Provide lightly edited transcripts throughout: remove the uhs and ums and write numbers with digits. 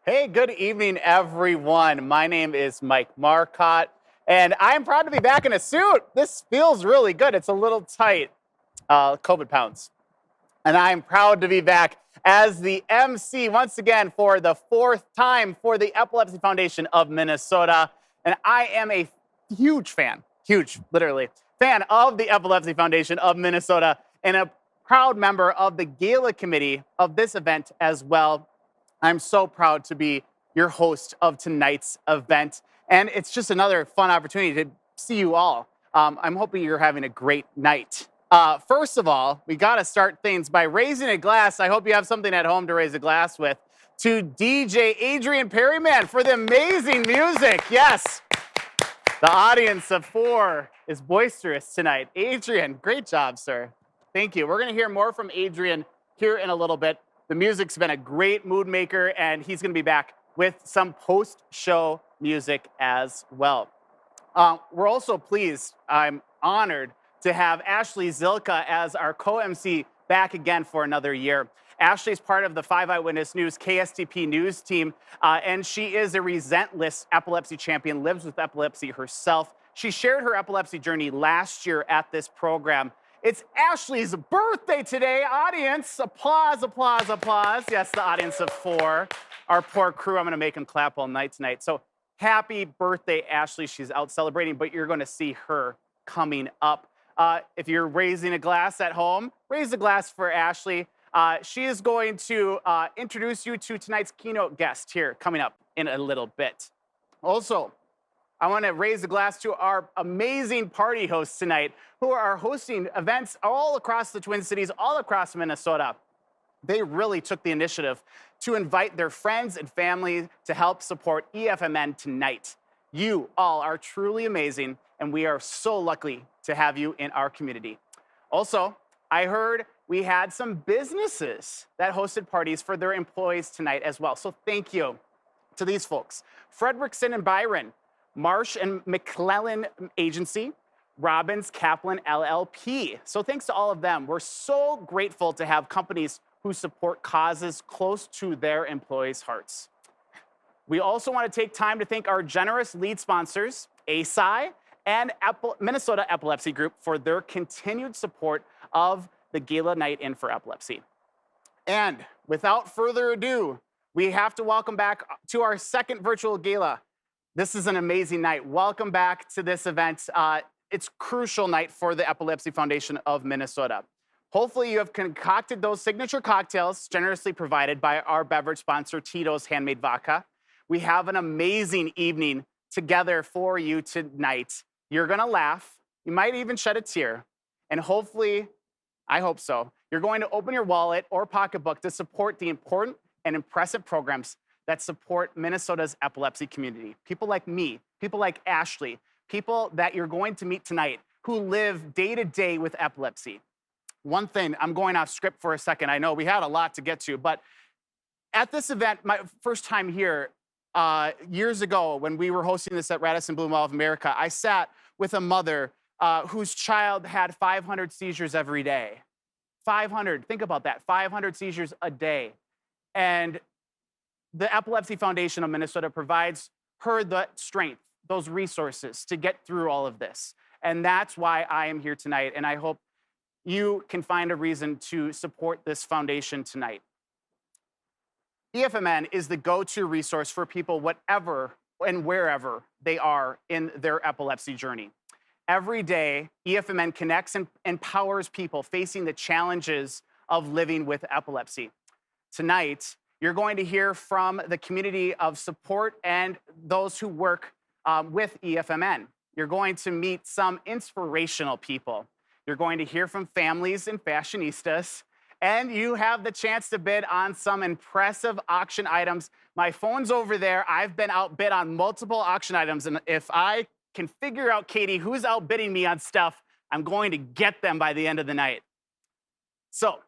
Hey, good evening, everyone. My name is Mike Marcotte, and I'm proud to be back in a suit. This feels really good. It's a little tight, COVID pounds. And I'm proud to be back as the MC once again for the fourth time for the Epilepsy Foundation of Minnesota. And I am a huge fan, literally, fan of the Epilepsy Foundation of Minnesota and a proud member of the Gala committee of this event as well. I'm so proud to be your host of tonight's event. And it's just another fun opportunity to see you all. I'm hoping you're having a great night. First of all, we got to start things by raising a glass. I hope you have something at home to raise a glass with. To DJ Adrian Perryman for the amazing music. Yes, the audience of 4 is boisterous tonight. Adrian, great job, sir. Thank you. We're going to hear more from Adrian here in a little bit. The music's been a great mood maker, and he's going to be back with some post-show music as well. We're also pleased, I'm honored to have Ashley Zilka as our co-MC back again for another year. Ashley's part of the 5 Eyewitness News KSTP News team, and she is a relentless epilepsy champion, lives with epilepsy herself. She shared her epilepsy journey last year at this program. It's Ashley's birthday today, audience. Applause, applause, applause. Yes, the audience of 4. Our poor crew, I'm going to make them clap all night tonight. So happy birthday, Ashley. She's out celebrating, but you're going to see her coming up. If you're raising a glass at home, raise a glass for Ashley. She is going to introduce you to tonight's keynote guest here coming up in a little bit. Also, I want to raise a glass to our amazing party hosts tonight who are hosting events all across the Twin Cities, all across Minnesota. They really took the initiative to invite their friends and family to help support EFMN tonight. You all are truly amazing, and we are so lucky to have you in our community. Also, I heard we had some businesses that hosted parties for their employees tonight as well. So thank you to these folks. Frederickson and Byron, Marsh and McClellan Agency, Robbins Kaplan LLP. So thanks to all of them. We're so grateful to have companies who support causes close to their employees' hearts. We also want to take time to thank our generous lead sponsors, ASI and Minnesota Epilepsy Group, for their continued support of the Gala Night In for Epilepsy. And without further ado, we have to welcome back to our second virtual gala. This is an amazing night. Welcome back to this event. It's a crucial night for the Epilepsy Foundation of Minnesota. Hopefully you have concocted those signature cocktails generously provided by our beverage sponsor, Tito's Handmade Vodka. We have an amazing evening together for you tonight. You're gonna laugh. You might even shed a tear. And hopefully, I hope so, you're going to open your wallet or pocketbook to support the important and impressive programs that support Minnesota's epilepsy community. People like me, people like Ashley, people that you're going to meet tonight who live day to day with epilepsy. One thing, I'm going off script for a second. I know we had a lot to get to, but at this event, my first time here, years ago when we were hosting this at Radisson Blue Mall of America, I sat with a mother whose child had 500 seizures every day. 500, think about that, 500 seizures a day. And the Epilepsy Foundation of Minnesota provides her the strength, those resources to get through all of this. And that's why I am here tonight. And I hope you can find a reason to support this foundation tonight. EFMN is the go-to resource for people whatever and wherever they are in their epilepsy journey. Every day, EFMN connects and empowers people facing the challenges of living with epilepsy. Tonight, you're going to hear from the community of support and those who work with EFMN. You're going to meet some inspirational people. You're going to hear from families and fashionistas, and you have the chance to bid on some impressive auction items. My phone's over there. I've been outbid on multiple auction items, and if I can figure out, Katie, who's outbidding me on stuff, I'm going to get them by the end of the night. So,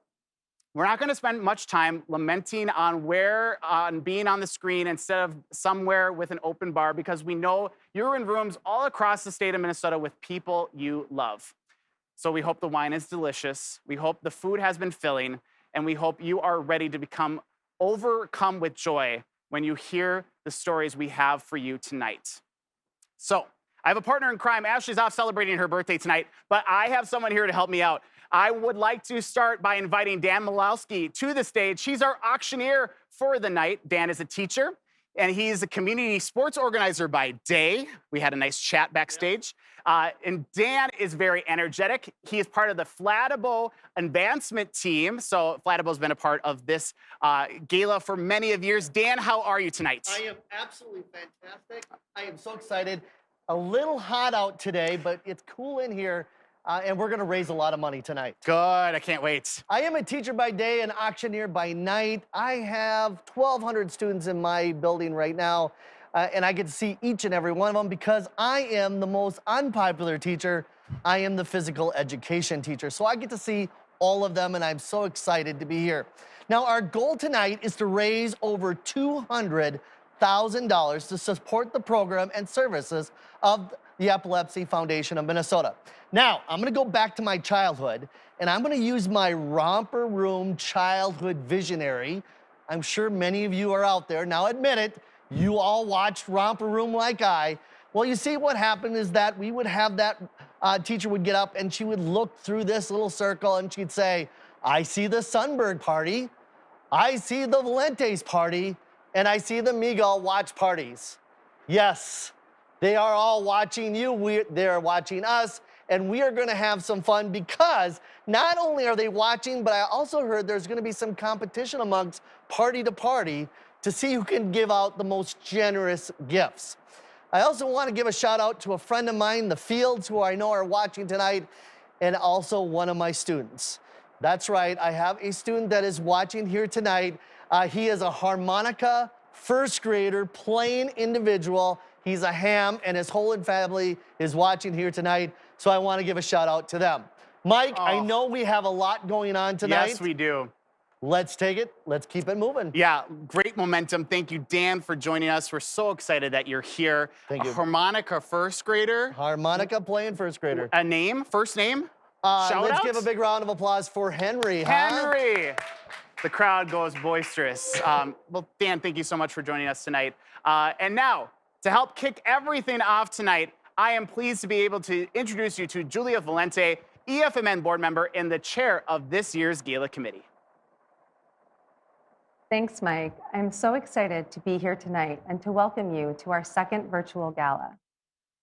we're not going to spend much time lamenting on being on the screen instead of somewhere with an open bar, because we know you're in rooms all across the state of Minnesota with people you love. So we hope the wine is delicious. We hope the food has been filling, and we hope you are ready to become overcome with joy when you hear the stories we have for you tonight. So, I have a partner in crime. Ashley's off celebrating her birthday tonight, but I have someone here to help me out. I would like to start by inviting Dan Malowski to the stage. He's our auctioneer for the night. Dan is a teacher, and he's a community sports organizer by day. We had a nice chat backstage. And Dan is very energetic. He is part of the Flattabo advancement team. So Flattabo's been a part of this gala for many of years. Dan, how are you tonight? I am absolutely fantastic. I am so excited. A little hot out today, but it's cool in here. And we're going to raise a lot of money tonight. Good. I can't wait. I am a teacher by day and auctioneer by night. I have 1,200 students in my building right now, and I get to see each and every one of them because I am the most unpopular teacher. I am the physical education teacher. So I get to see all of them, and I'm so excited to be here. Now, our goal tonight is to raise over $200,000 to support the program and services of the Epilepsy Foundation of Minnesota. Now, I'm gonna go back to my childhood, and I'm gonna use my romper room childhood visionary. I'm sure many of you are out there. Now admit it, you all watched romper room like I. Well, you see what happened is that we would have that teacher would get up and she would look through this little circle and she'd say, I see the Sunberg party, I see the Valentes party, and I see the Miguel watch parties. Yes, they are all watching you, they're watching us, and we are gonna have some fun because not only are they watching, but I also heard there's gonna be some competition amongst party to party to see who can give out the most generous gifts. I also wanna give a shout out to a friend of mine, the Fields, who I know are watching tonight, and also one of my students. That's right, I have a student that is watching here tonight. He is a harmonica first grader playing individual. He's a ham, and his whole family is watching here tonight, so I want to give a shout out to them. Mike, I know we have a lot going on tonight. Yes, we do. Let's take it. Let's keep it moving. Yeah, great momentum. Thank you, Dan, for joining us. We're so excited that you're here. Thank you. A harmonica first grader. Harmonica playing first grader. A name, first name? Let's give a big round of applause for Henry. Henry. The crowd goes boisterous. Well, Dan, thank you so much for joining us tonight. And now, to help kick everything off tonight, I am pleased to be able to introduce you to Julia Valente, EFMN board member and the chair of this year's Gala committee. Thanks, Mike. I'm so excited to be here tonight and to welcome you to our second virtual gala.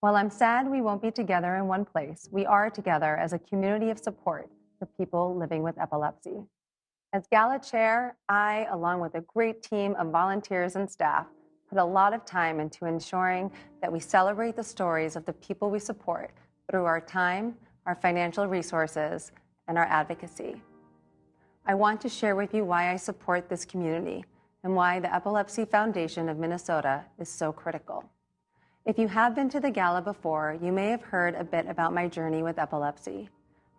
While I'm sad we won't be together in one place, we are together as a community of support for people living with epilepsy. As gala chair, I, along with a great team of volunteers and staff, put a lot of time into ensuring that we celebrate the stories of the people we support through our time, our financial resources, and our advocacy. I want to share with you why I support this community and why the Epilepsy Foundation of Minnesota is so critical. If you have been to the gala before, you may have heard a bit about my journey with epilepsy.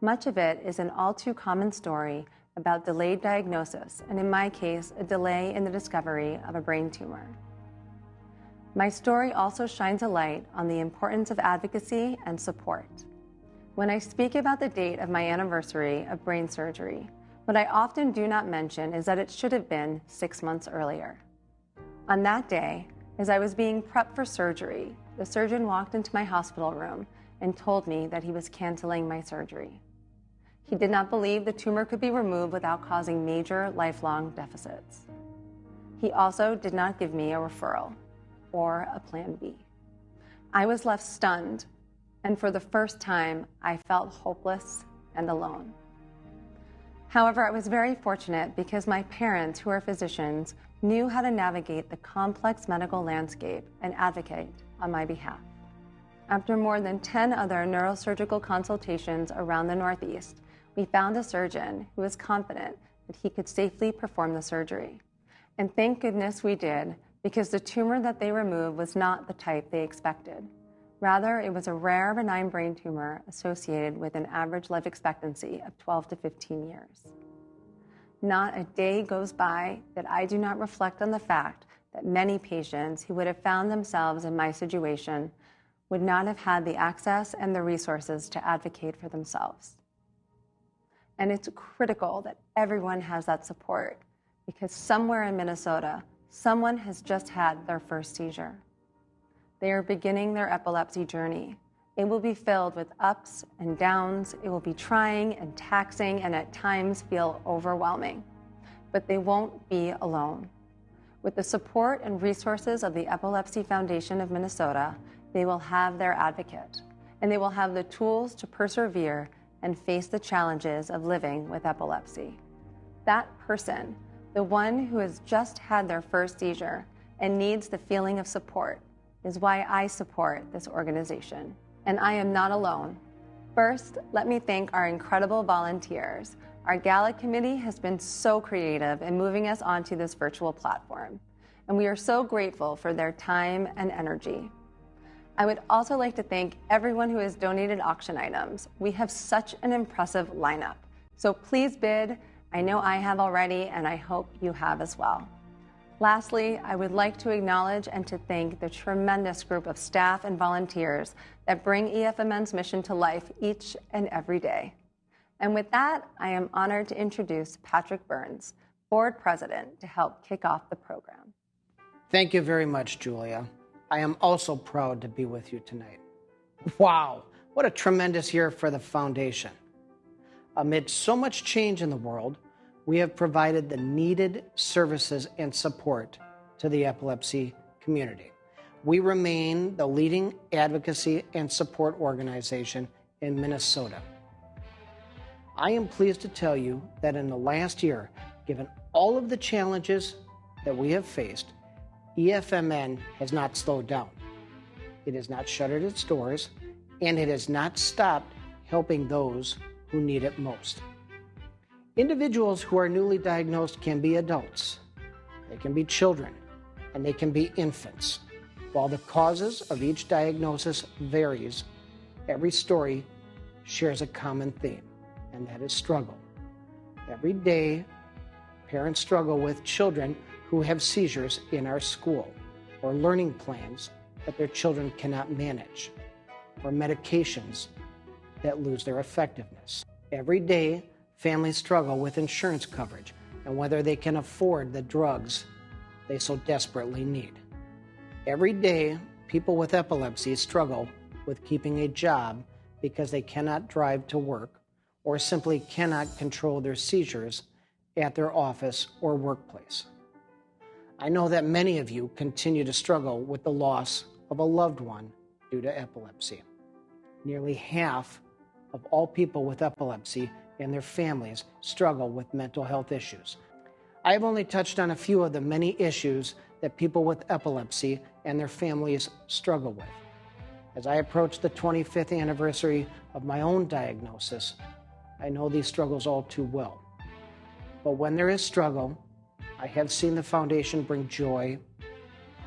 Much of it is an all too common story about delayed diagnosis, and in my case, a delay in the discovery of a brain tumor. My story also shines a light on the importance of advocacy and support. When I speak about the date of my anniversary of brain surgery, what I often do not mention is that it should have been 6 months earlier. On that day, as I was being prepped for surgery, the surgeon walked into my hospital room and told me that he was canceling my surgery. He did not believe the tumor could be removed without causing major lifelong deficits. He also did not give me a referral or a plan B. I was left stunned, and for the first time, I felt hopeless and alone. However, I was very fortunate because my parents, who are physicians, knew how to navigate the complex medical landscape and advocate on my behalf. After more than 10 other neurosurgical consultations around the Northeast, we found a surgeon who was confident that he could safely perform the surgery. And thank goodness we did, because the tumor that they removed was not the type they expected. Rather, it was a rare benign brain tumor associated with an average life expectancy of 12 to 15 years. Not a day goes by that I do not reflect on the fact that many patients who would have found themselves in my situation would not have had the access and the resources to advocate for themselves. And it's critical that everyone has that support, because somewhere in Minnesota, Someone has just had their first seizure. They are beginning their epilepsy journey. It will be filled with ups and downs. It will be trying and taxing and at times feel overwhelming. But they won't be alone. With the support and resources of the Epilepsy Foundation of Minnesota, they will have their advocate, and they will have the tools to persevere and face the challenges of living with epilepsy. That person, the one who has just had their first seizure and needs the feeling of support, is why I support this organization. And I am not alone. First, let me thank our incredible volunteers. Our Gala committee has been so creative in moving us onto this virtual platform, and we are so grateful for their time and energy. I would also like to thank everyone who has donated auction items. We have such an impressive lineup, so please bid. I know I have already, and I hope you have as well. Lastly, I would like to acknowledge and to thank the tremendous group of staff and volunteers that bring EFMN's mission to life each and every day. And with that, I am honored to introduce Patrick Burns, Board President, to help kick off the program. Thank you very much, Julia. I am also proud to be with you tonight. Wow, what a tremendous year for the foundation. Amid so much change in the world, we have provided the needed services and support to the epilepsy community. We remain the leading advocacy and support organization in Minnesota. I am pleased to tell you that in the last year, given all of the challenges that we have faced, EFMN has not slowed down. It has not shuttered its doors, and it has not stopped helping those who need it most. Individuals who are newly diagnosed can be adults, they can be children, and they can be infants. While the causes of each diagnosis varies, every story shares a common theme, and that is struggle. Every day, parents struggle with children who have seizures in our school, or learning plans that their children cannot manage, or medications that lose their effectiveness. Every day, families struggle with insurance coverage and whether they can afford the drugs they so desperately need. Every day, people with epilepsy struggle with keeping a job because they cannot drive to work or simply cannot control their seizures at their office or workplace. I know that many of you continue to struggle with the loss of a loved one due to epilepsy. Nearly half of all people with epilepsy and their families struggle with mental health issues. I have only touched on a few of the many issues that people with epilepsy and their families struggle with. As I approach the 25th anniversary of my own diagnosis, I know these struggles all too well. But when there is struggle, I have seen the foundation bring joy,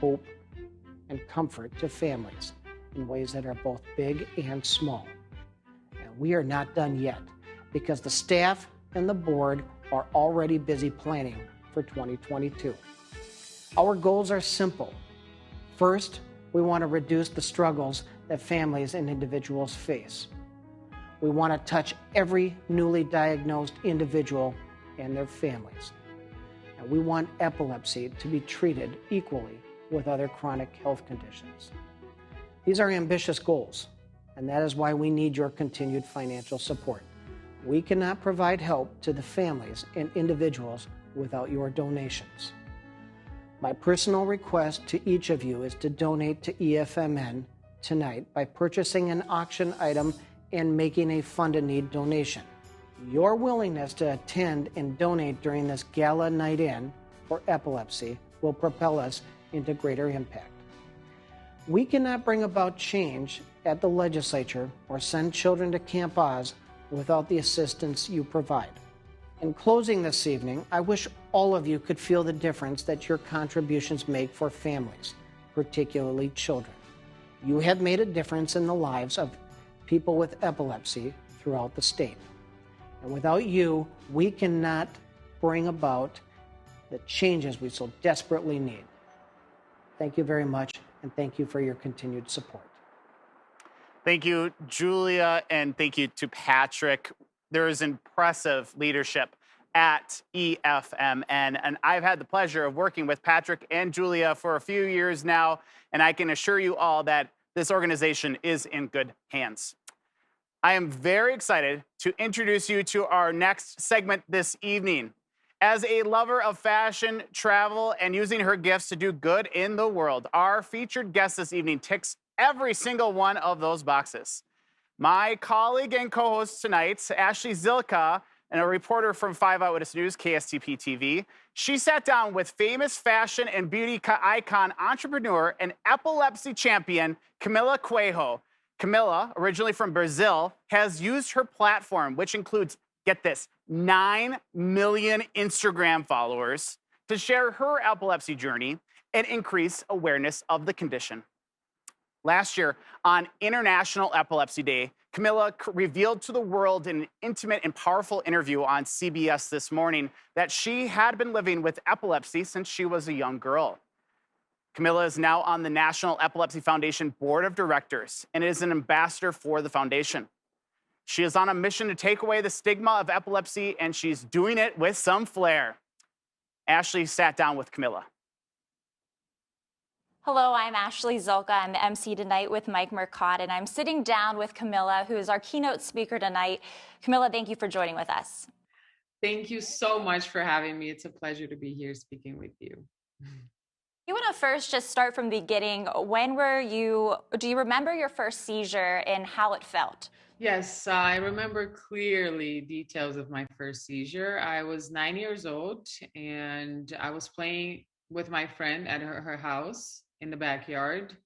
hope, and comfort to families in ways that are both big and small. And we are not done yet, because the staff and the board are already busy planning for 2022. Our goals are simple. First, we want to reduce the struggles that families and individuals face. We want to touch every newly diagnosed individual and their families. And we want epilepsy to be treated equally with other chronic health conditions. These are ambitious goals, and that is why we need your continued financial support. We cannot provide help to the families and individuals without your donations. My personal request to each of you is to donate to EFMN tonight by purchasing an auction item and making a fund-a-need donation. Your willingness to attend and donate during this Gala Night In for epilepsy will propel us into greater impact. We cannot bring about change at the legislature or send children to Camp Oz without the assistance you provide. In closing this evening, I wish all of you could feel the difference that your contributions make for families, particularly children. You have made a difference in the lives of people with epilepsy throughout the state. And without you, we cannot bring about the changes we so desperately need. Thank you very much, and thank you for your continued support. Thank you, Julia, and thank you to Patrick. There is impressive leadership at EFMN. And I've had the pleasure of working with Patrick and Julia for a few years now, and I can assure you all that this organization is in good hands. I am very excited to introduce you to our next segment this evening. As a lover of fashion, travel, and using her gifts to do good in the world, our featured guest this evening ticks every single one of those boxes. My colleague and co-host tonight, Ashley Zilka, and a reporter from 5 Eyewitness News, KSTP TV, she sat down with famous fashion and beauty icon, entrepreneur, and epilepsy champion, Camila Cuejo. Camila, originally from Brazil, has used her platform, which includes, get this, 9 million Instagram followers, to share her epilepsy journey and increase awareness of the condition. Last year, on International Epilepsy Day, Camila revealed to the world in an intimate and powerful interview on CBS This Morning that she had been living with epilepsy since she was a young girl. Camila is now on the National Epilepsy Foundation Board of Directors and is an ambassador for the foundation. She is on a mission to take away the stigma of epilepsy, and she's doing it with some flair. Ashley sat down with Camila. Hello, I'm Ashley Zilka. I'm the MC tonight with Mike Marcotte, and I'm sitting down with Camila, who is our keynote speaker tonight. Camila, thank you for joining with us. Thank you so much for having me. It's a pleasure to be here speaking with you. You want to first just start from the beginning. Do you remember your first seizure and how it felt? Yes, I remember clearly details of my first seizure. I was 9 years old and I was playing with my friend at her house in the backyard.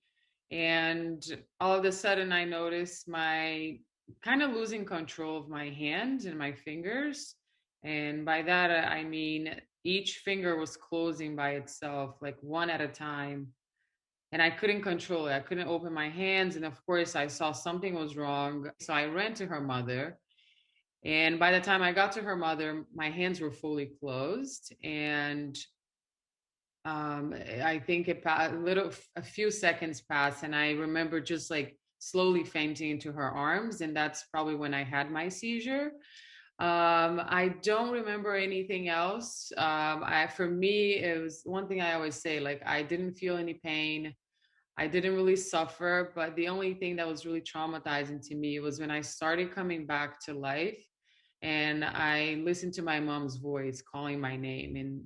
And all of a sudden I noticed my kind of losing control of my hands and my fingers. And by that, I mean, each finger was closing by itself, like one at a time. And I couldn't control it. I couldn't open my hands. And of course, I saw something was wrong. So I ran to her mother. And by the time I got to her mother, my hands were fully closed. And I think a few seconds passed. And I remember just like slowly fainting into her arms. And that's probably when I had my seizure. I don't remember anything else. For me, it was one thing I always say, like, I didn't feel any pain. I didn't really suffer, but the only thing that was really traumatizing to me was when I started coming back to life and I listened to my mom's voice calling my name. And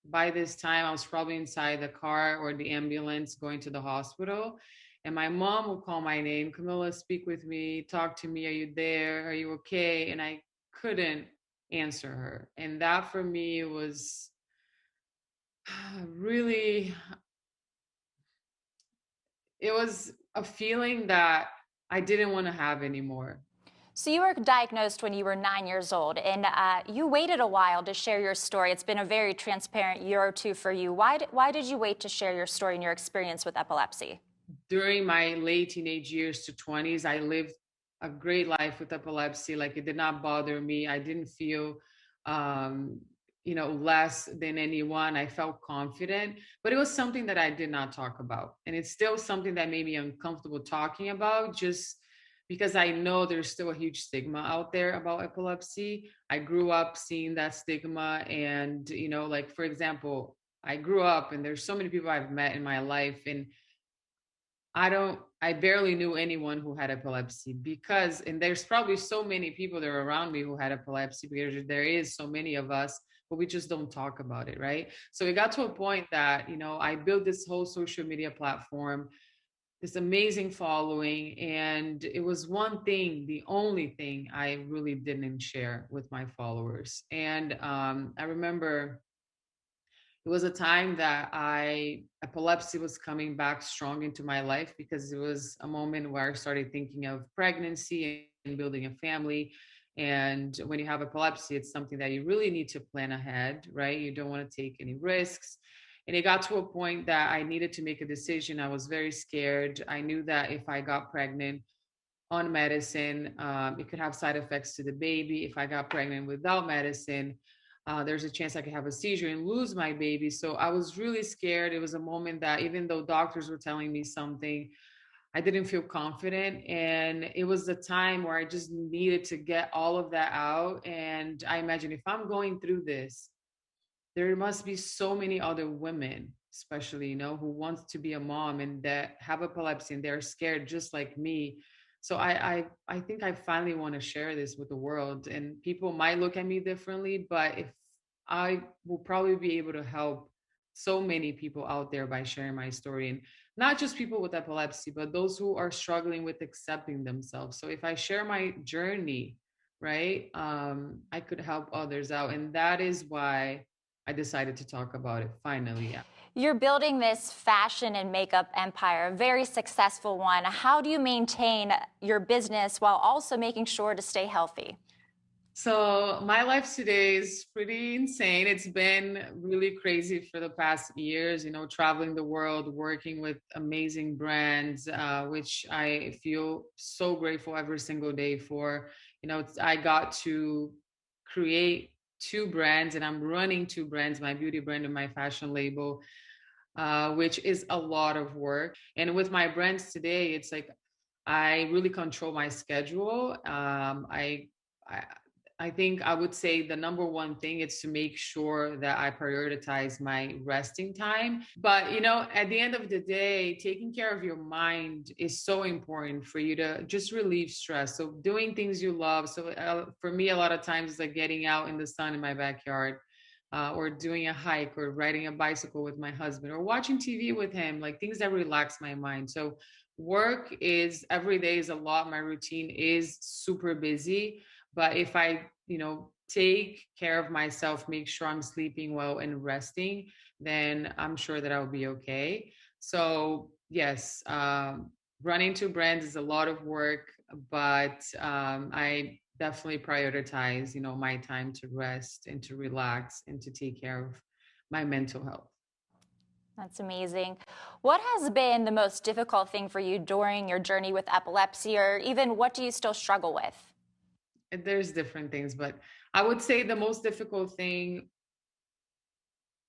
by this time, I was probably inside the car or the ambulance going to the hospital. And my mom would call my name, Camila, speak with me, talk to me. Are you there? Are you okay? And I couldn't answer her. And that for me was really, it was a feeling that I didn't want to have anymore. So you were diagnosed when you were 9 years old, and you waited a while to share your story. It's been a very transparent year or two for you. Why did you wait to share your story and your experience with epilepsy? During my late teenage years to 20s, I lived a great life with epilepsy. Like, it did not bother me. I didn't feel, less than anyone. I felt confident, but it was something that I did not talk about. And it's still something that made me uncomfortable talking about, just because I know there's still a huge stigma out there about epilepsy. I grew up seeing that stigma. And, like, for example, I grew up and there's so many people I've met in my life, and I barely knew anyone who had epilepsy and there's probably so many people that are around me who had epilepsy, because there is so many of us, but we just don't talk about it, right? So it got to a point that, I built this whole social media platform, this amazing following, and it was the only thing I really didn't share with my followers. And I remember it was a time that epilepsy was coming back strong into my life, because it was a moment where I started thinking of pregnancy and building a family. And when you have epilepsy, it's something that you really need to plan ahead, right? You don't want to take any risks. And it got to a point that I needed to make a decision. I was very scared. I knew that if I got pregnant on medicine, it could have side effects to the baby. If I got pregnant without medicine, there's a chance I could have a seizure and lose my baby. So I was really scared. It was a moment that, even though doctors were telling me something, I didn't feel confident. And it was the time where I just needed to get all of that out. And I imagine if I'm going through this, there must be so many other women, especially, who wants to be a mom and that have epilepsy and they're scared just like me. So I think I finally want to share this with the world, and people might look at me differently, but if I will probably be able to help so many people out there by sharing my story, and not just people with epilepsy, but those who are struggling with accepting themselves. So if I share my journey, right, I could help others out. And that is why I decided to talk about it finally. Yeah. You're building this fashion and makeup empire, a very successful one. How do you maintain your business while also making sure to stay healthy? So my life today is pretty insane. It's been really crazy for the past years, traveling the world, working with amazing brands, which I feel so grateful every single day for. I got to create two brands, and I'm running two brands, my beauty brand and my fashion label, which is a lot of work. And with my brands today, it's like I really control my schedule. I I think I would say the number one thing is to make sure that I prioritize my resting time. But at the end of the day, taking care of your mind is so important for you to just relieve stress. So doing things you love. So for me, a lot of times it's like getting out in the sun in my backyard, or doing a hike, or riding a bicycle with my husband, or watching TV with him, like things that relax my mind. So work is every day is a lot. My routine is super busy. But if I, take care of myself, make sure I'm sleeping well and resting, then I'm sure that I'll be okay. So yes, running two brands is a lot of work, but I definitely prioritize, my time to rest and to relax and to take care of my mental health. That's amazing. What has been the most difficult thing for you during your journey with epilepsy, or even what do you still struggle with? There's different things, but I would say the most difficult thing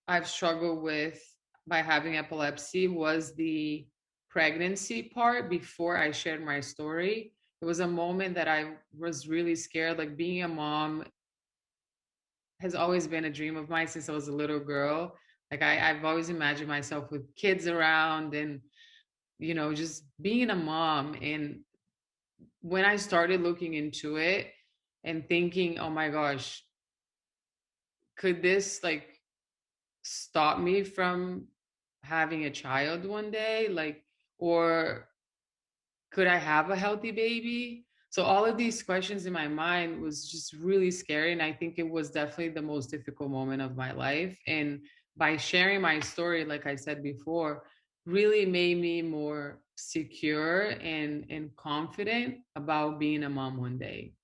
I've struggled with by having epilepsy was the pregnancy part before I shared my story. It was a moment that I was really scared. Like, being a mom has always been a dream of mine since I was a little girl. Like, I've always imagined myself with kids around, and, just being a mom. And when I started looking into it and thinking, oh my gosh, could this like stop me from having a child one day? Like, or could I have a healthy baby? So all of these questions in my mind was just really scary. And I think it was definitely the most difficult moment of my life. And by sharing my story, like I said before, really made me more secure and confident about being a mom one day,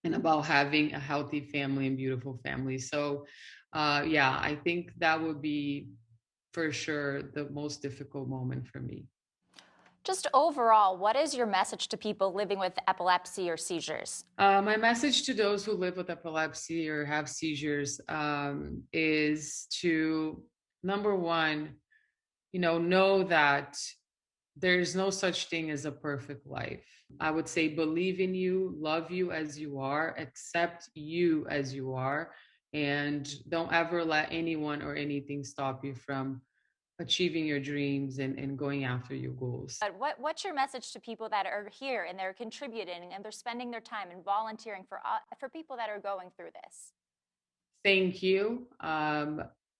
and about having a healthy family and beautiful family. So yeah, I think that would be for sure the most difficult moment for me. Just overall, what is your message to people living with epilepsy or seizures? My message to those who live with epilepsy or have seizures is to, number one, know that there's no such thing as a perfect life. I would say believe in you, love you as you are, accept you as you are, and don't ever let anyone or anything stop you from achieving your dreams and going after your goals. But what's your message to people that are here and they're contributing and they're spending their time and volunteering for people that are going through this? Thank you.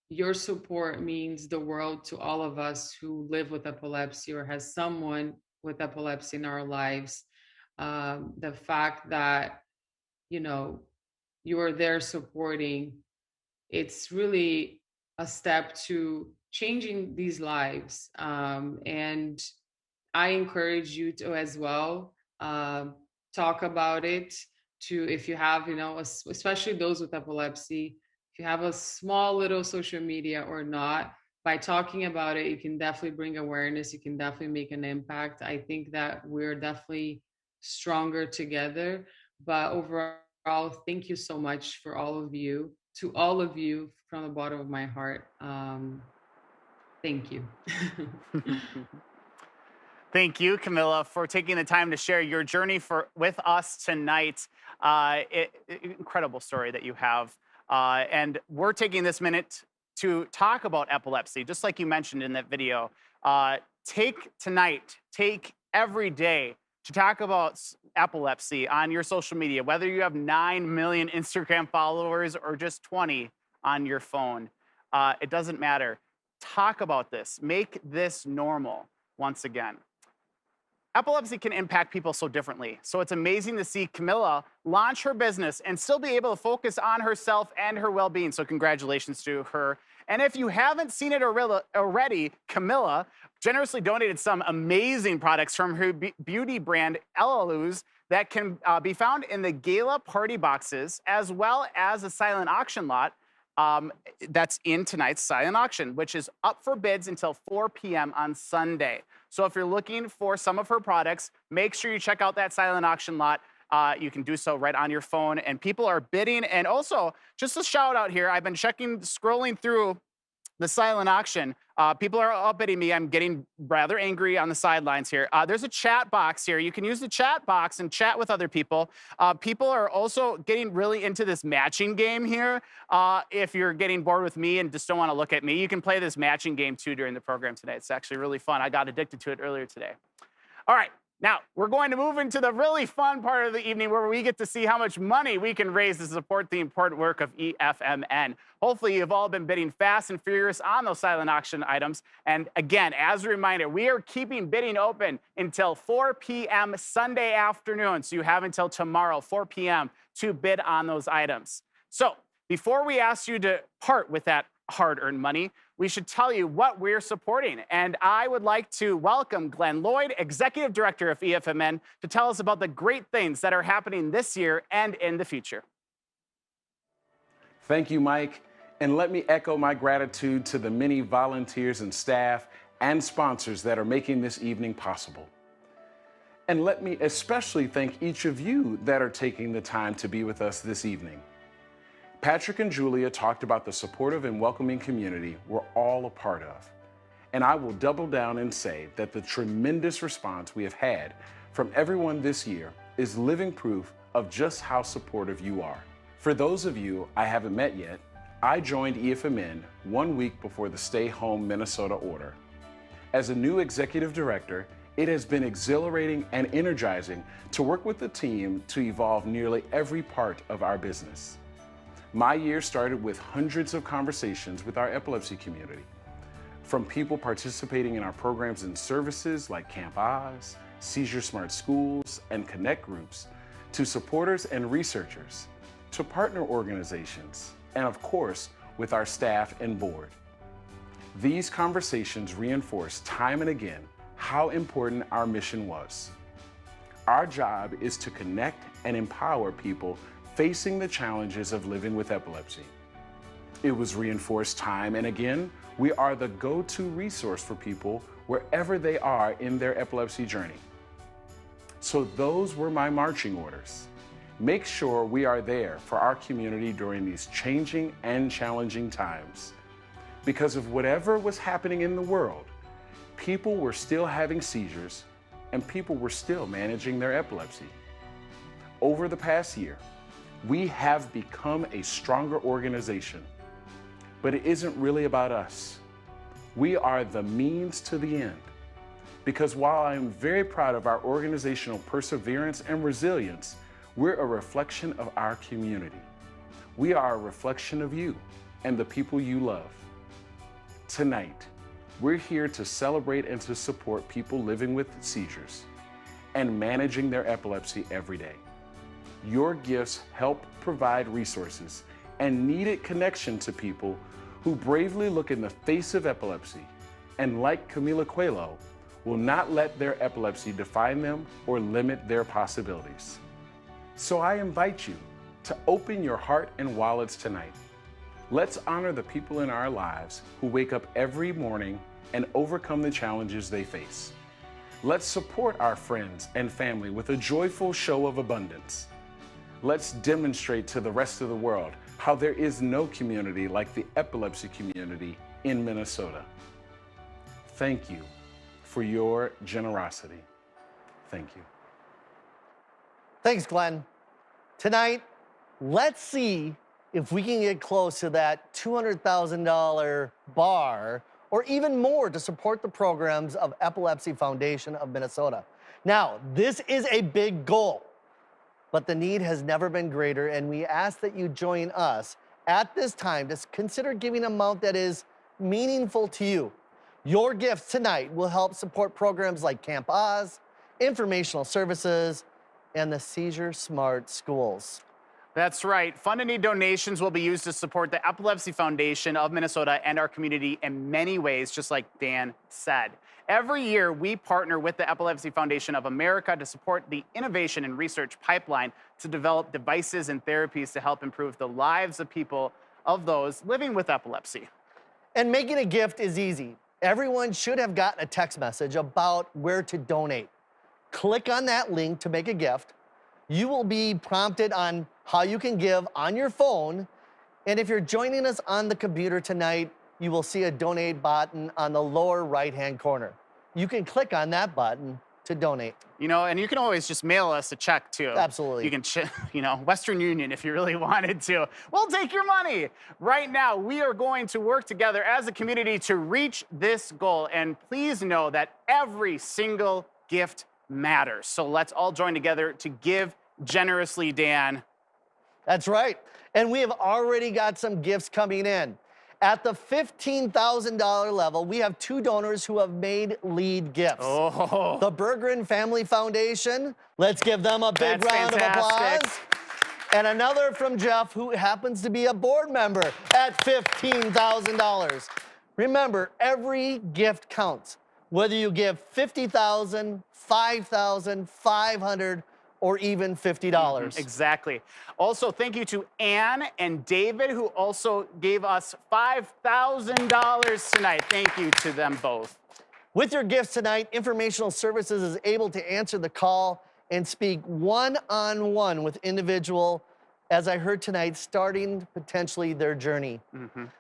Your support means the world to all of us who live with epilepsy or has someone with epilepsy in our lives. The fact that, you know, you are there supporting, it's really a step to changing these lives. And I encourage you to as well, talk about it, to if you have, especially those with epilepsy, if you have a small little social media or not, by talking about it, you can definitely bring awareness. You can definitely make an impact. I think that we're definitely stronger together. But overall, thank you so much for all of you, to all of you from the bottom of my heart. Thank you. Thank you, Camilla, for taking the time to share your journey with us tonight. Incredible story that you have. And we're taking this minute to talk about epilepsy, just like you mentioned in that video. Take every day to talk about epilepsy on your social media, whether you have 9 million Instagram followers or just 20 on your phone. It doesn't matter. Talk about this. Make this normal once again. Epilepsy can impact people so differently. So it's amazing to see Camilla launch her business and still be able to focus on herself and her well-being. So congratulations to her. And if you haven't seen it already, Camilla generously donated some amazing products from her beauty brand, Elaluz, that can be found in the Gala party boxes, as well as a silent auction lot that's in tonight's silent auction, which is up for bids until 4 p.m. on Sunday. So if you're looking for some of her products, make sure you check out that silent auction lot. You can do so right on your phone, and people are bidding. And also, just a shout out here, I've been scrolling through the silent auction. People are outbidding me. I'm getting rather angry on the sidelines here. There's a chat box here. You can use the chat box and chat with other people. People are also getting really into this matching game here. If you're getting bored with me and just don't want to look at me, you can play this matching game too during the program today. It's actually really fun. I got addicted to it earlier today. All right. Now, we're going to move into the really fun part of the evening where we get to see how much money we can raise to support the important work of EFMN. Hopefully, you've all been bidding fast and furious on those silent auction items. And again, as a reminder, we are keeping bidding open until 4 p.m. Sunday afternoon. So you have until tomorrow, 4 p.m. to bid on those items. So before we ask you to part with that hard-earned money, we should tell you what we're supporting. And I would like to welcome Glenn Lloyd, Executive Director of EFMN, to tell us about the great things that are happening this year and in the future. Thank you, Mike. And let me echo my gratitude to the many volunteers and staff and sponsors that are making this evening possible. And let me especially thank each of you that are taking the time to be with us this evening. Patrick and Julia talked about the supportive and welcoming community we're all a part of. And I will double down and say that the tremendous response we have had from everyone this year is living proof of just how supportive you are. For those of you I haven't met yet, I joined EFMN 1 week before the Stay Home Minnesota order. As a new executive director, it has been exhilarating and energizing to work with the team to evolve nearly every part of our business. My year started with hundreds of conversations with our epilepsy community, from people participating in our programs and services like Camp Oz, Seizure Smart Schools, and Connect Groups, to supporters and researchers, to partner organizations, and of course, with our staff and board. These conversations reinforce time and again how important our mission was. Our job is to connect and empower people facing the challenges of living with epilepsy. It was reinforced time and again, we are the go-to resource for people wherever they are in their epilepsy journey. So those were my marching orders. Make sure we are there for our community during these changing and challenging times. Because of whatever was happening in the world, people were still having seizures and people were still managing their epilepsy. Over the past year, we have become a stronger organization, but it isn't really about us. We are the means to the end. Because while I am very proud of our organizational perseverance and resilience, we're a reflection of our community. We are a reflection of you and the people you love. Tonight, we're here to celebrate and to support people living with seizures and managing their epilepsy every day. Your gifts help provide resources and needed connection to people who bravely look in the face of epilepsy and, like Camila Coelho, will not let their epilepsy define them or limit their possibilities. So I invite you to open your heart and wallets tonight. Let's honor the people in our lives who wake up every morning and overcome the challenges they face. Let's support our friends and family with a joyful show of abundance. Let's demonstrate to the rest of the world how there is no community like the epilepsy community in Minnesota. Thank you for your generosity. Thank you. Thanks, Glenn. Tonight, let's see if we can get close to that $200,000 bar or even more to support the programs of Epilepsy Foundation of Minnesota. Now, this is a big goal, but the need has never been greater, and we ask that you join us at this time to consider giving an amount that is meaningful to you. Your gifts tonight will help support programs like Camp Oz, informational services, and the Seizure Smart Schools. That's right. Fund and need donations will be used to support the Epilepsy Foundation of Minnesota and our community in many ways, just like Dan said. Every year, we partner with the Epilepsy Foundation of America to support the innovation and research pipeline to develop devices and therapies to help improve the lives of people of those living with epilepsy. And making a gift is easy. Everyone should have gotten a text message about where to donate. Click on that link to make a gift. You will be prompted on how you can give on your phone. And if you're joining us on the computer tonight, you will see a donate button on the lower right-hand corner. You can click on that button to donate. You know, and you can always just mail us a check too. Absolutely. You can, Western Union if you really wanted to. We'll take your money. Right now, we are going to work together as a community to reach this goal. And please know that every single gift matters. So let's all join together to give generously, Dan. That's right. And we have already got some gifts coming in. At the $15,000 level, we have 2 donors who have made lead gifts. Oh. The Berggren Family Foundation. Let's give them a big round of applause. And another from Jeff, who happens to be a board member, at $15,000. Remember, every gift counts. Whether you give $50,000, $5,000, $500, or even $50. Exactly. Also, thank you to Ann and David, who also gave us $5,000 tonight. Thank you to them both. With your gifts tonight, Informational Services is able to answer the call and speak one-on-one with individual, as I heard tonight, starting potentially their journey.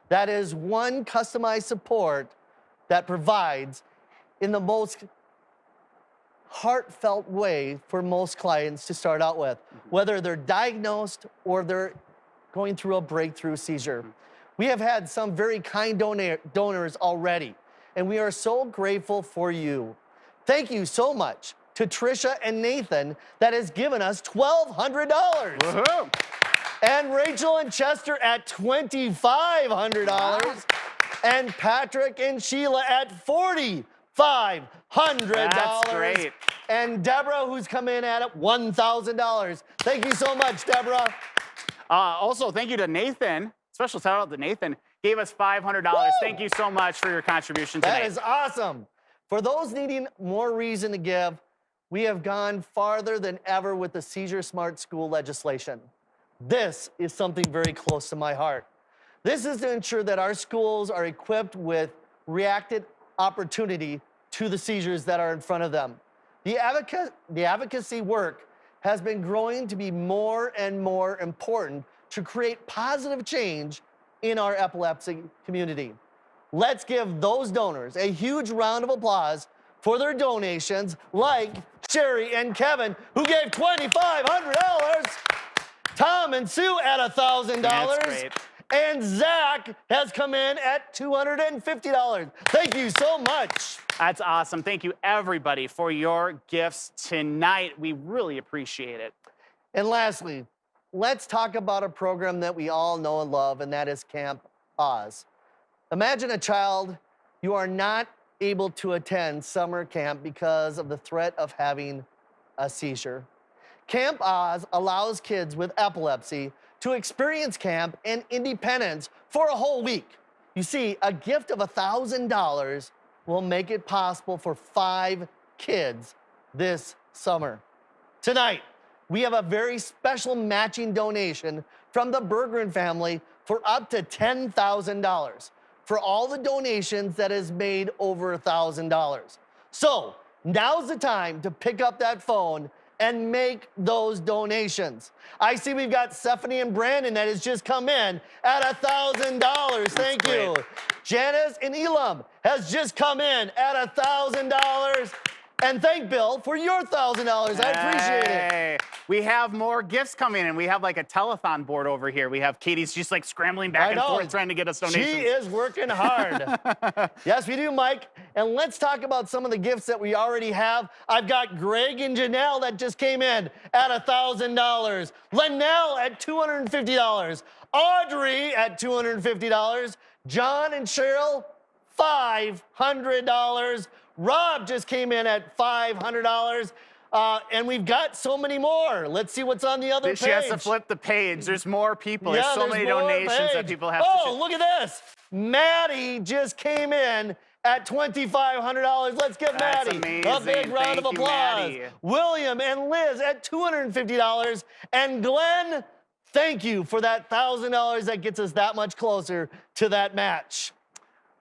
That is one customized support that provides in the most heartfelt way for most clients to start out with, whether they're diagnosed or they're going through a breakthrough seizure. We have had some very kind donors already, and we are so grateful for you. Thank you so much to Trisha and Nathan that has given us $1,200. Woohoo! And Rachel and Chester at $2,500. Wow. And Patrick and Sheila at $4,500. That's great. And Deborah, who's come in at $1,000. Thank you so much, Deborah. Also, thank you to Nathan. Special shout out to Nathan. Gave us $500. Woo! Thank you so much for your contribution tonight. That is awesome. For those needing more reason to give, we have gone farther than ever with the Seizure Smart School legislation. This is something very close to my heart. This is to ensure that our schools are equipped with reactive opportunity to the seizures that are in front of them. The advocacy work has been growing to be more and more important to create positive change in our epilepsy community. Let's give those donors a huge round of applause for their donations, like Sherry and Kevin, who gave $2,500. Tom and Sue at $1,000. That's great. And Zach has come in at $250. Thank you so much. That's awesome. Thank you, everybody, for your gifts tonight. We really appreciate it. And lastly, let's talk about a program that we all know and love, and that is Camp Oz. Imagine a child you are not able to attend summer camp because of the threat of having a seizure. Camp Oz allows kids with epilepsy to experience camp and independence for a whole week. You see, a gift of $1,000 will make it possible for 5 kids this summer. Tonight, we have a very special matching donation from the Berggren family for up to $10,000 for all the donations that is made over $1,000. So now's the time to pick up that phone and make those donations. I see we've got Stephanie and Brandon that has just come in at $1,000. Thank you. Janice and Elam has just come in at $1,000. And thank Bill for your $1,000. I appreciate it. We have more gifts coming in. We have like a telethon board over here. We have Katie's just like scrambling back and forth trying to get us donations. She is working hard. Yes, we do, Mike. And let's talk about some of the gifts that we already have. I've got Greg and Janelle that just came in at $1,000. Linnell at $250. Audrey at $250. John and Cheryl, $500. Rob just came in at $500. And we've got so many more. Let's see what's on the other page. She has to flip the page. There's more people. Yeah, there's so many donations that people have to Oh, look at this. Maddie just came in at $2,500. Let's give Maddie a big round of applause. William and Liz at $250. And Glenn, thank you for that $1,000 that gets us that much closer to that match.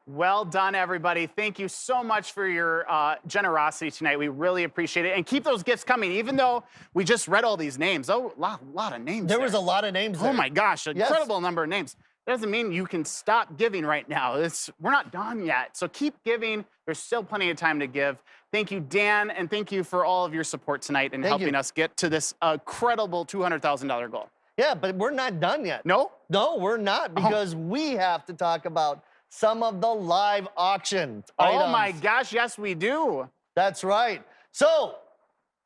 Well done, everybody. Thank you so much for your generosity tonight. We really appreciate it. And keep those gifts coming, even though we just read all these names. Oh, a lot of names There was a lot of names there. Oh, my gosh, incredible number of names. That doesn't mean you can stop giving right now. We're not done yet. So keep giving. There's still plenty of time to give. Thank you, Dan, and thank you for all of your support tonight and helping us get to this incredible $200,000 goal. Yeah, but we're not done yet. No? No, we're not, because we have to talk about some of the live auction items. Oh my gosh, yes we do. That's right. So,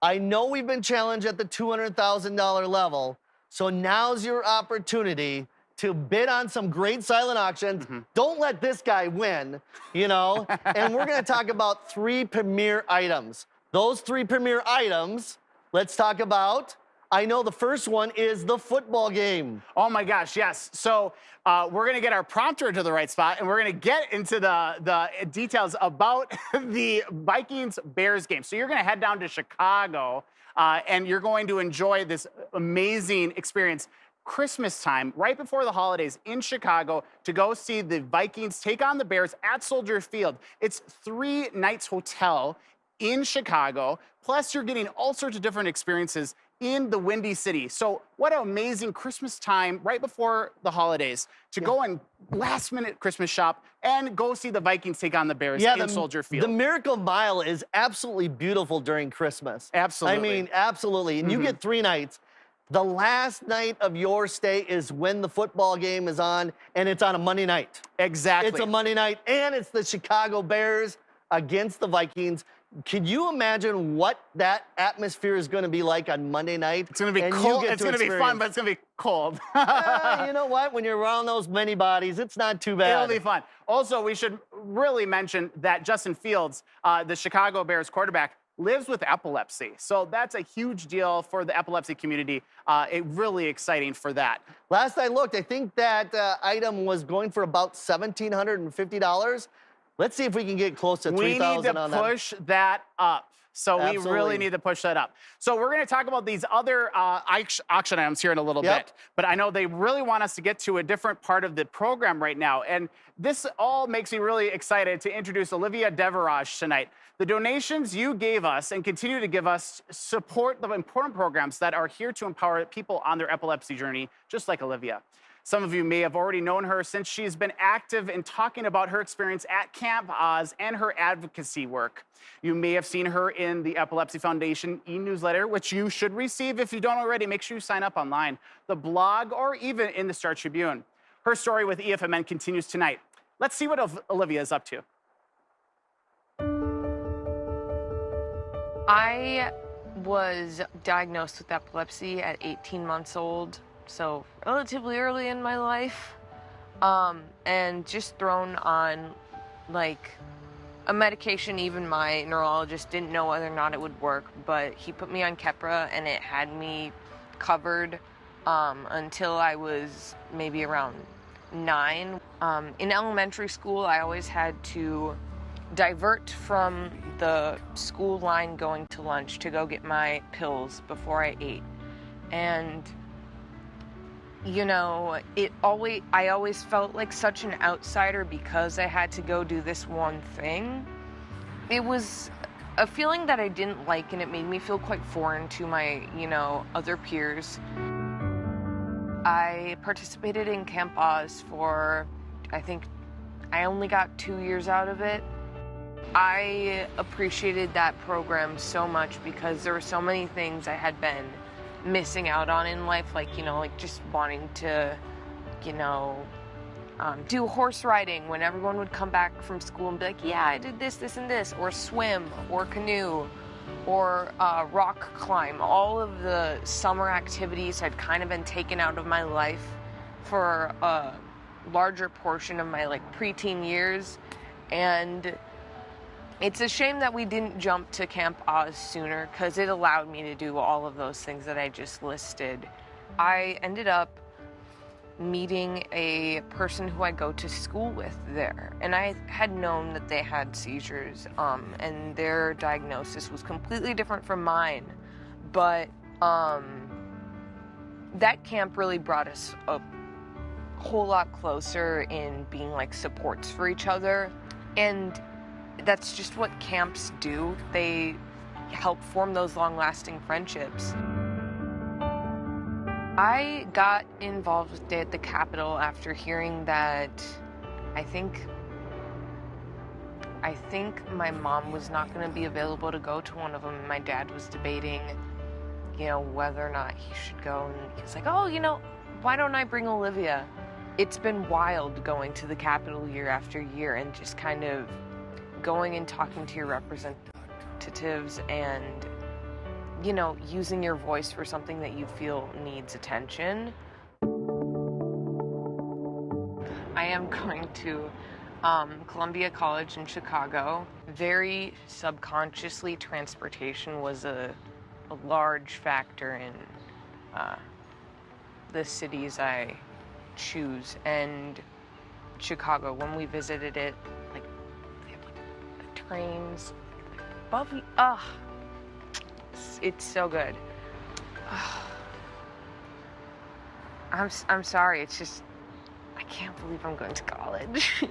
I know we've been challenged at the $200,000 level, so now's your opportunity to bid on some great silent auctions. Don't let this guy win, you know? And we're gonna talk about 3 premier items. Those 3 premier items, let's talk about. I know the first one is the football game. Oh my gosh, yes. So we're gonna get our prompter to the right spot and we're gonna get into the details about the Vikings-Bears game. So you're gonna head down to Chicago and you're going to enjoy this amazing experience. Christmas time, right before the holidays in Chicago, to go see the Vikings take on the Bears at Soldier Field. It's 3 nights hotel in Chicago, plus you're getting all sorts of different experiences in the Windy City. So what an amazing Christmas time right before the holidays to go and last minute Christmas shop and go see the Vikings take on the Bears in Soldier Field. The Miracle Mile is absolutely beautiful during Christmas. Absolutely. I mean, absolutely. And you get 3 nights. The last night of your stay is when the football game is on, and it's on a Monday night. Exactly. It's a Monday night, and it's the Chicago Bears against the Vikings. Can you imagine what that atmosphere is going to be like on Monday night? It's going to be cold. It's going to be fun, but it's going to be cold. You know what? When you're around those many bodies, it's not too bad. It'll be fun. Also, we should really mention that Justin Fields, the Chicago Bears quarterback, lives with epilepsy. So that's a huge deal for the epilepsy community. Really exciting for that. Last I looked, I think that item was going for about $1,750. Let's see if we can get close to $3,000 on that. We need to push that up. So Absolutely. we really need to push that up. So we're going to talk about these other auction items here in a little bit. But I know they really want us to get to a different part of the program right now. And this all makes me really excited to introduce Olivia Deverage tonight. The donations you gave us and continue to give us support the important programs that are here to empower people on their epilepsy journey, just like Olivia. Some of you may have already known her since she's been active in talking about her experience at Camp Oz and her advocacy work. You may have seen her in the Epilepsy Foundation e-newsletter, which you should receive if you don't already. Make sure you sign up online, the blog, or even in the Star Tribune. Her story with EFMN continues tonight. Let's see what Olivia is up to. I was diagnosed with epilepsy at 18 months old, so relatively early in my life, and just thrown on like a medication. Even my neurologist didn't know whether or not it would work, but he put me on Keppra and it had me covered until I was maybe around 9. In elementary school, I always had to divert from the school line going to lunch to go get my pills before I ate. And you know, I always felt like such an outsider because I had to go do this one thing. It was a feeling that I didn't like, and it made me feel quite foreign to my, other peers. I participated in Camp Oz for, I think, I only got 2 years out of it. I appreciated that program so much because there were so many things I had been missing out on in life, like just wanting to, do horse riding when everyone would come back from school and be like, yeah, I did this, this, and this, or swim, or canoe, or rock climb. All of the summer activities had kind of been taken out of my life for a larger portion of my preteen years, and it's a shame that we didn't jump to Camp Oz sooner, because it allowed me to do all of those things that I just listed. I ended up meeting a person who I go to school with there, and I had known that they had seizures, and their diagnosis was completely different from mine, but that camp really brought us a whole lot closer in being supports for each other, and that's just what camps do. They help form those long-lasting friendships. I got involved with Day at the Capitol after hearing that I think my mom was not going to be available to go to one of them. My dad was debating, whether or not he should go, and he's like, oh, why don't I bring Olivia? It's been wild going to the Capitol year after year and just kind of going and talking to your representatives and using your voice for something that you feel needs attention. I am going to Columbia College in Chicago. Very subconsciously, transportation was a large factor in the cities I choose. And Chicago, when we visited it, they have the trains above you. It's so good. I'm sorry. It's just I can't believe I'm going to college.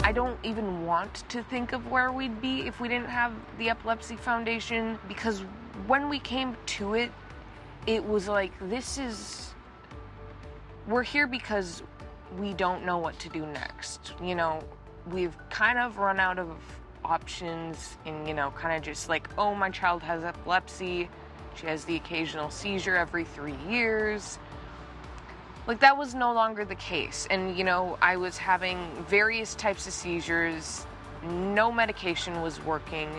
I don't even want to think of where we'd be if we didn't have the Epilepsy Foundation, because when we came to it, it was we're here because we don't know what to do next. We've kind of run out of options and kind of just oh, my child has epilepsy, she has the occasional seizure every 3 years. That was no longer the case, and I was having various types of seizures, no medication was working,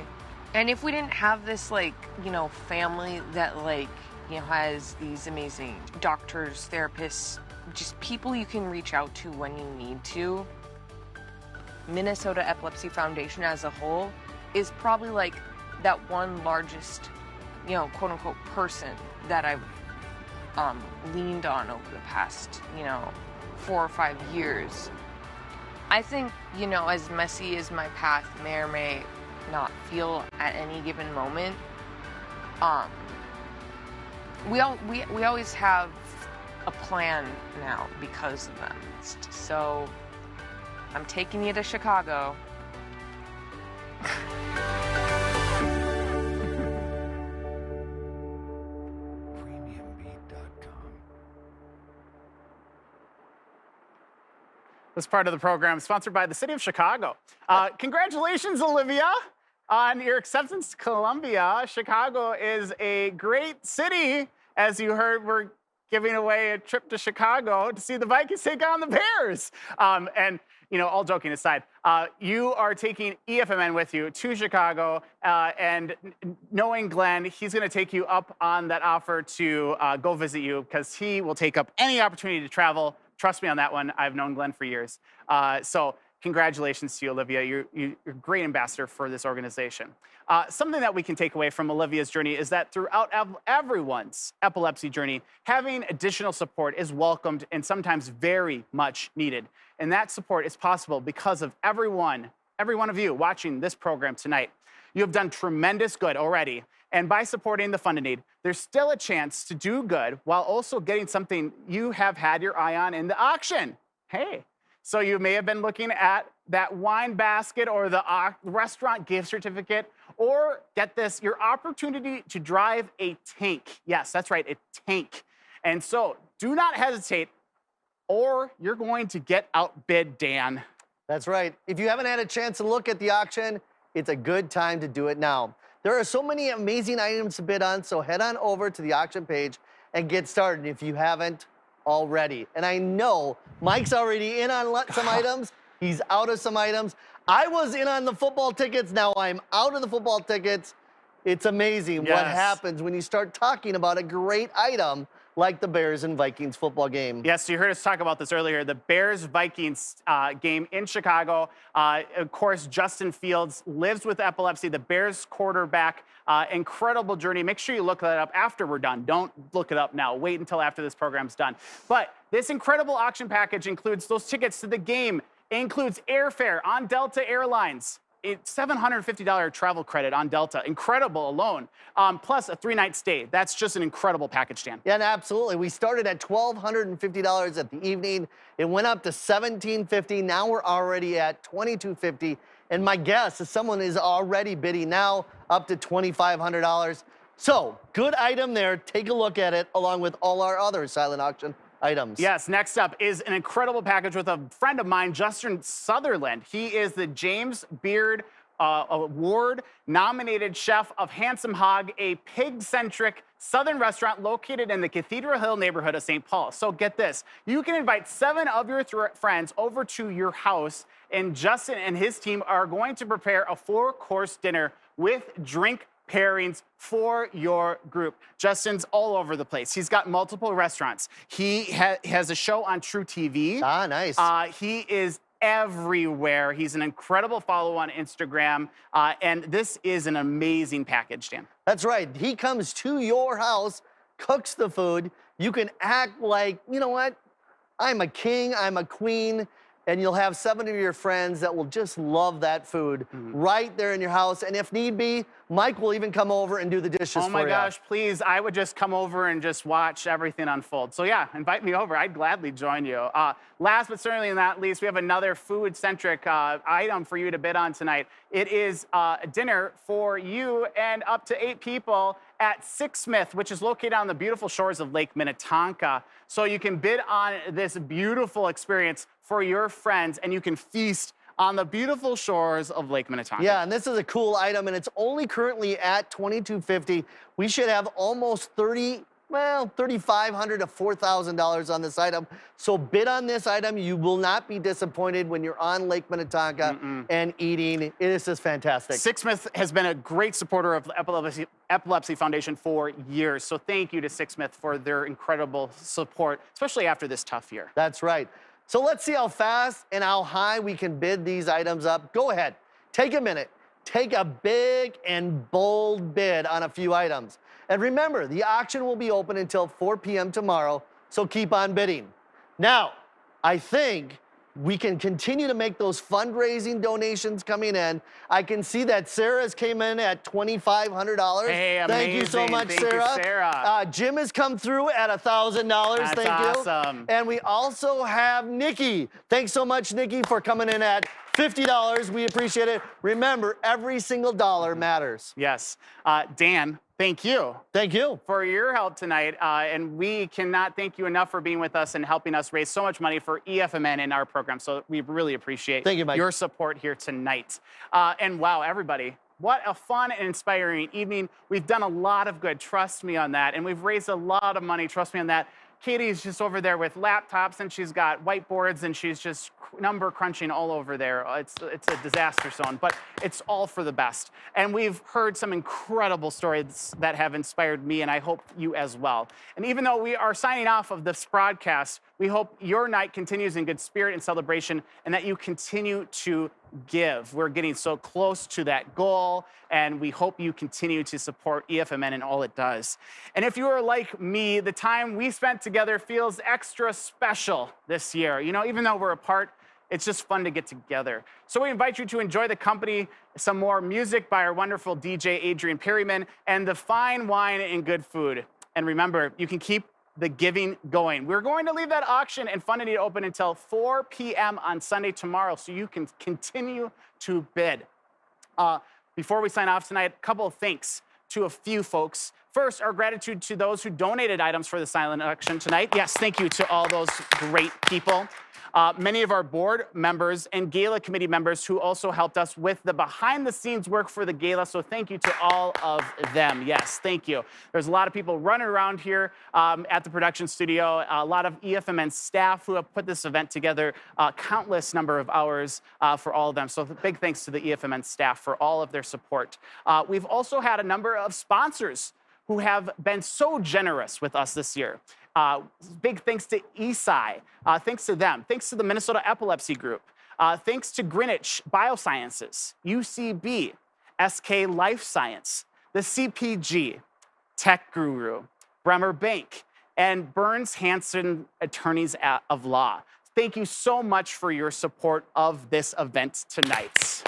and if we didn't have this family that has these amazing doctors, therapists, just people you can reach out to when you need to, Minnesota Epilepsy Foundation as a whole is probably that one largest, quote unquote person that I've leaned on over the past, 4 or 5 years. I think, as messy as my path may or may not feel at any given moment, we always have a plan now because of them. So I'm taking you to Chicago. This part of the program is sponsored by the City of Chicago. Congratulations, Olivia, on your acceptance to Columbia. Chicago is a great city. As you heard, we're giving away a trip to Chicago to see the Vikings take on the Bears. And all joking aside, you are taking EFMN with you to Chicago, and knowing Glenn, he's going to take you up on that offer to go visit you, because he will take up any opportunity to travel. Trust me on that one. I've known Glenn for years. So congratulations to you, Olivia. You're a great ambassador for this organization. Something that we can take away from Olivia's journey is that throughout everyone's epilepsy journey, having additional support is welcomed and sometimes very much needed. And that support is possible because of every one of you watching this program tonight. You have done tremendous good already. And by supporting the Fund a Need, there's still a chance to do good while also getting something you have had your eye on in the auction. Hey. So you may have been looking at that wine basket or the restaurant gift certificate, or get this, your opportunity to drive a tank. Yes, that's right, a tank. And so do not hesitate, or you're going to get outbid, Dan. That's right. If you haven't had a chance to look at the auction, it's a good time to do it now. There are so many amazing items to bid on, so head on over to the auction page and get started if you haven't already. And I know Mike's already in on some items. He's out of some items. I was in on the football tickets. Now I'm out of the football tickets. It's amazing what happens when you start talking about a great item like the Bears and Vikings football game. Yes, you heard us talk about this earlier. The Bears-Vikings game in Chicago. Of course, Justin Fields lives with epilepsy. The Bears quarterback, incredible journey. Make sure you look that up after we're done. Don't look it up now. Wait until after this program's done. But this incredible auction package includes those tickets to the game. It includes airfare on Delta Airlines. It's $750 travel credit on Delta. Incredible alone. Plus a 3-night stay. That's just an incredible package, Dan. Yeah, and absolutely. We started at $1,250 at the evening. It went up to $1,750. Now we're already at $2,250. And my guess is someone is already bidding now up to $2,500. So good item there. Take a look at it along with all our other silent auction items. Yes, next up is an incredible package with a friend of mine, Justin Sutherland. He is the James Beard Award-nominated chef of Handsome Hog, a pig-centric Southern restaurant located in the Cathedral Hill neighborhood of St. Paul. So get this, you can invite 7 of your friends over to your house, and Justin and his team are going to prepare a 4-course dinner with drink pairings for your group. Justin's all over the place. He's got multiple restaurants. He has a show on True TV. Ah, nice. He is everywhere. He's an incredible follow on Instagram. And this is an amazing package, Dan. That's right. He comes to your house, cooks the food. You can act like, you know what? I'm a king, I'm a queen. And you'll have 7 of your friends that will just love that food right there in your house. And if need be, Mike will even come over and do the dishes for you. Oh my gosh, please. I would just come over and just watch everything unfold. So yeah, invite me over. I'd gladly join you. Last but certainly not least, we have another food-centric item for you to bid on tonight. It is a dinner for you and up to 8 people at Six Smith, which is located on the beautiful shores of Lake Minnetonka. So you can bid on this beautiful experience for your friends, and you can feast on the beautiful shores of Lake Minnetonka. Yeah, and this is a cool item, and it's only currently at $2,250. We should have almost $3,500 to $4,000 on this item. So bid on this item. You will not be disappointed when you're on Lake Minnetonka and eating. This is fantastic. Six Smith has been a great supporter of the Epilepsy Foundation for years. So thank you to Six Smith for their incredible support, especially after this tough year. That's right. So let's see how fast and how high we can bid these items up. Go ahead, take a minute, take a big and bold bid on a few items. And remember, the auction will be open until 4 p.m. tomorrow, so keep on bidding. Now, I think we can continue to make those fundraising donations coming in. I can see that Sarah's came in at $2,500. Hey, amazing. Thank you so much, Thank Sarah. you, Sarah. Jim has come through at $1,000. That's Thank awesome. you. And we also have Nikki. Thanks so much, Nikki, for coming in at $50. We appreciate it. Remember, every single dollar matters. Yes. Dan, thank you. Thank you. For your help tonight. And we cannot thank you enough for being with us and helping us raise so much money for EFMN in our program. So we really appreciate Thank you, Mike. your support here tonight. And wow, everybody, what a fun and inspiring evening. We've done a lot of good. Trust me on that. And we've raised a lot of money. Trust me on that. Katie's just over there with laptops, and she's got whiteboards, and she's just number crunching all over there. It's a disaster zone, but it's all for the best. And we've heard some incredible stories that have inspired me, and I hope you as well. And even though we are signing off of this broadcast, we hope your night continues in good spirit and celebration, and that you continue to give. We're getting so close to that goal, and we hope you continue to support EFMN and all it does. And if you are like me, the time we spent together feels extra special this year. You know, even though we're apart, it's just fun to get together. So we invite you to enjoy the company, some more music by our wonderful DJ Adrian Perryman, and the fine wine and good food. And remember, you can keep the giving going. We're going to leave that auction and funding open until 4 p.m. on Sunday tomorrow, so you can continue to bid. Before we sign off tonight, a couple of thanks to a few folks. First, our gratitude to those who donated items for the silent auction tonight. Yes, thank you to all those great people. Many of our board members and Gala committee members who also helped us with the behind-the-scenes work for the Gala, so thank you to all of them. Yes, thank you. There's a lot of people running around here at the production studio, a lot of EFMN staff who have put this event together, countless number of hours for all of them. So big thanks to the EFMN staff for all of their support. We've also had a number of sponsors who have been so generous with us this year. Big thanks to ESI. Thanks to them. Thanks to the Minnesota Epilepsy Group. Thanks to Greenwich Biosciences, UCB, SK Life Science, the CPG, Tech Guru, Bremer Bank, and Burns Hanson Attorneys of Law. Thank you so much for your support of this event tonight.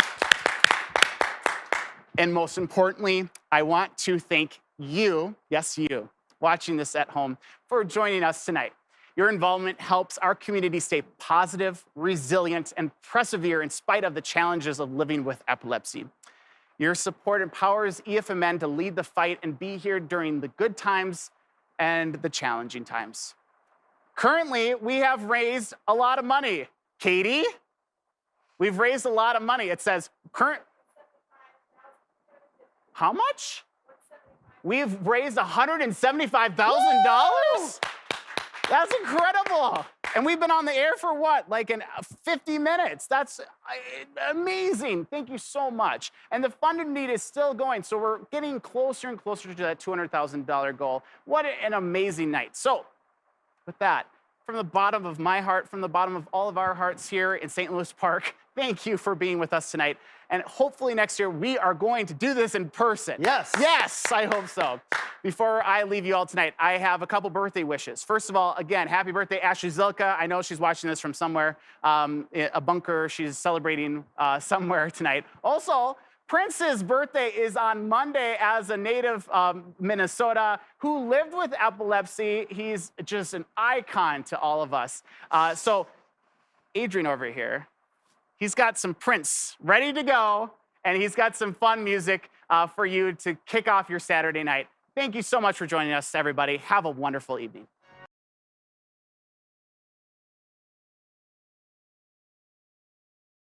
And most importantly, I want to thank you, yes, you, watching this at home, for joining us tonight. Your involvement helps our community stay positive, resilient, and persevere in spite of the challenges of living with epilepsy. Your support empowers EFMN to lead the fight and be here during the good times and the challenging times. Currently, we have raised a lot of money. Katie? We've raised a lot of money. It says current. How much? We've raised $175,000? That's incredible. And we've been on the air for what, like 50 minutes? That's amazing. Thank you so much. And the funding need is still going, so we're getting closer and closer to that $200,000 goal. What an amazing night. So with that, from the bottom of my heart, from the bottom of all of our hearts here in St. Louis Park, thank you for being with us tonight. And hopefully next year, we are going to do this in person. Yes. Yes, I hope so. Before I leave you all tonight, I have a couple birthday wishes. First of all, again, happy birthday, Ashley Zilka. I know she's watching this from somewhere, a bunker. She's celebrating somewhere tonight. Also, Prince's birthday is on Monday as a native Minnesota who lived with epilepsy. He's just an icon to all of us. So Adrian over here, he's got some Prince ready to go, and he's got some fun music for you to kick off your Saturday night. Thank you so much for joining us, everybody. Have a wonderful evening.